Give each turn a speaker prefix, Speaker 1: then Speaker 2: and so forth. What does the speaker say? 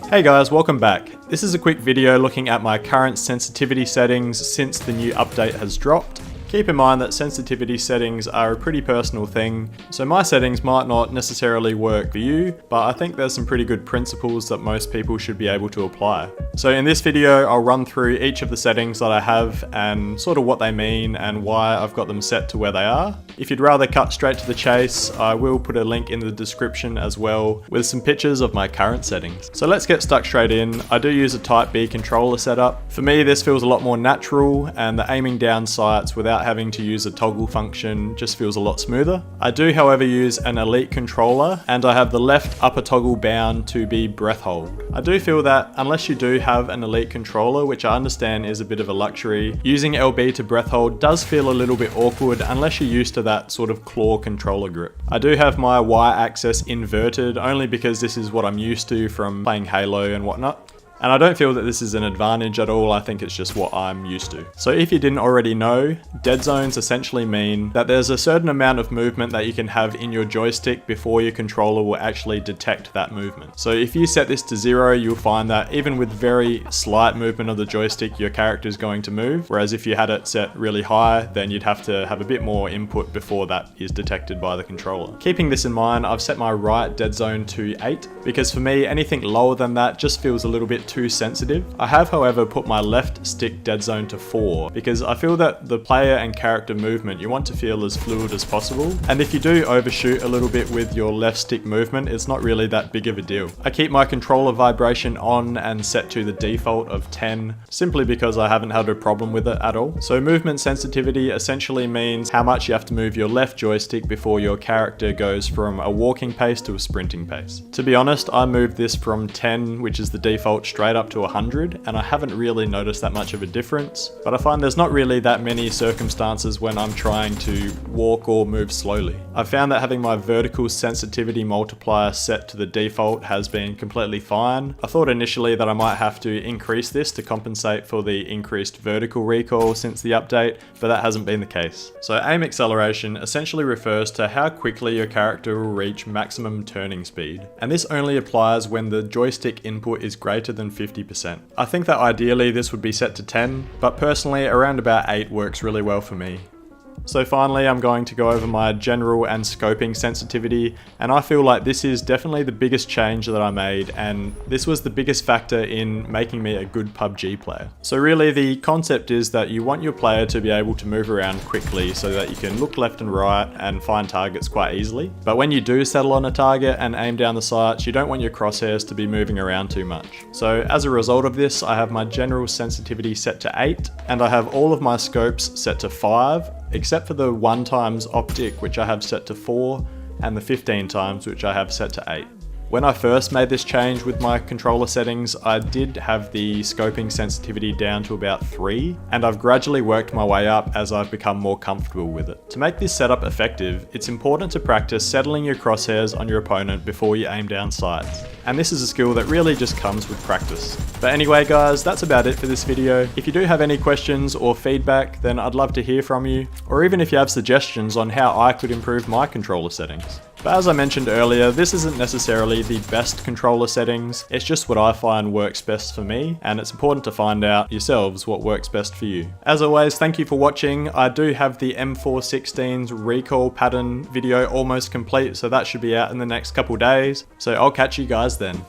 Speaker 1: Hey guys, welcome back. This is a quick video looking at my current sensitivity settings since the new update has dropped. Keep in mind that sensitivity settings are a pretty personal thing, so my settings might not necessarily work for you, but I think there's some pretty good principles that most people should be able to apply. So in this video, I'll run through each of the settings that I have and sort of what they mean and why I've got them set to where they are. If you'd rather cut straight to the chase, I will put a link in the description as well with some pictures of my current settings. So let's get stuck straight in. I do use a Type B controller setup. For me, this feels a lot more natural, and the aiming down sights without having to use a toggle function just feels a lot smoother. I do, however, use an Elite controller, and I have the left upper toggle bound to be breath hold. I do feel that unless you do have an Elite controller, which I understand is a bit of a luxury, using LB to breath hold does feel a little bit awkward unless you're used to that sort of claw controller grip. I do have my Y-axis inverted only because this is what I'm used to from playing Halo and whatnot. And I don't feel that this is an advantage at all, I think it's just what I'm used to. So if you didn't already know, dead zones essentially mean that there's a certain amount of movement that you can have in your joystick before your controller will actually detect that movement. So if you set this to 0, you'll find that even with very slight movement of the joystick, your character is going to move. Whereas if you had it set really high, then you'd have to have a bit more input before that is detected by the controller. Keeping this in mind, I've set my right dead zone to 8, because for me, anything lower than that just feels a little bit too sensitive. I have, however, put my left stick dead zone to 4 because I feel that the player and character movement you want to feel as fluid as possible, and if you do overshoot a little bit with your left stick movement, it's not really that big of a deal. I keep my controller vibration on and set to the default of 10 simply because I haven't had a problem with it at all. So movement sensitivity essentially means how much you have to move your left joystick before your character goes from a walking pace to a sprinting pace. To be honest, I moved this from 10, which is the default, straight up to 100, and I haven't really noticed that much of a difference, but I find there's not really that many circumstances when I'm trying to walk or move slowly. I found that having my vertical sensitivity multiplier set to the default has been completely fine. I thought initially that I might have to increase this to compensate for the increased vertical recoil since the update, but that hasn't been the case. So aim acceleration essentially refers to how quickly your character will reach maximum turning speed, and this only applies when the joystick input is greater than 50%. I think that ideally this would be set to 10, but personally around about 8 works really well for me. So finally, I'm going to go over my general and scoping sensitivity, and I feel like this is definitely the biggest change that I made, and this was the biggest factor in making me a good PUBG player. So really the concept is that you want your player to be able to move around quickly so that you can look left and right and find targets quite easily. But when you do settle on a target and aim down the sights, you don't want your crosshairs to be moving around too much. So as a result of this, I have my general sensitivity set to 8, and I have all of my scopes set to 5, except for the 1x optic, which I have set to 4, and the 15x, which I have set to 8. When I first made this change with my controller settings, I did have the scoping sensitivity down to about 3, and I've gradually worked my way up as I've become more comfortable with it. To make this setup effective, it's important to practice settling your crosshairs on your opponent before you aim down sights. And this is a skill that really just comes with practice. But anyway guys, that's about it for this video. If you do have any questions or feedback, then I'd love to hear from you, or even if you have suggestions on how I could improve my controller settings. But as I mentioned earlier, this isn't necessarily the best controller settings, it's just what I find works best for me, and it's important to find out yourselves what works best for you. As always, thank you for watching. I do have the M416's recoil pattern video almost complete, so that should be out in the next couple days, so I'll catch you guys then.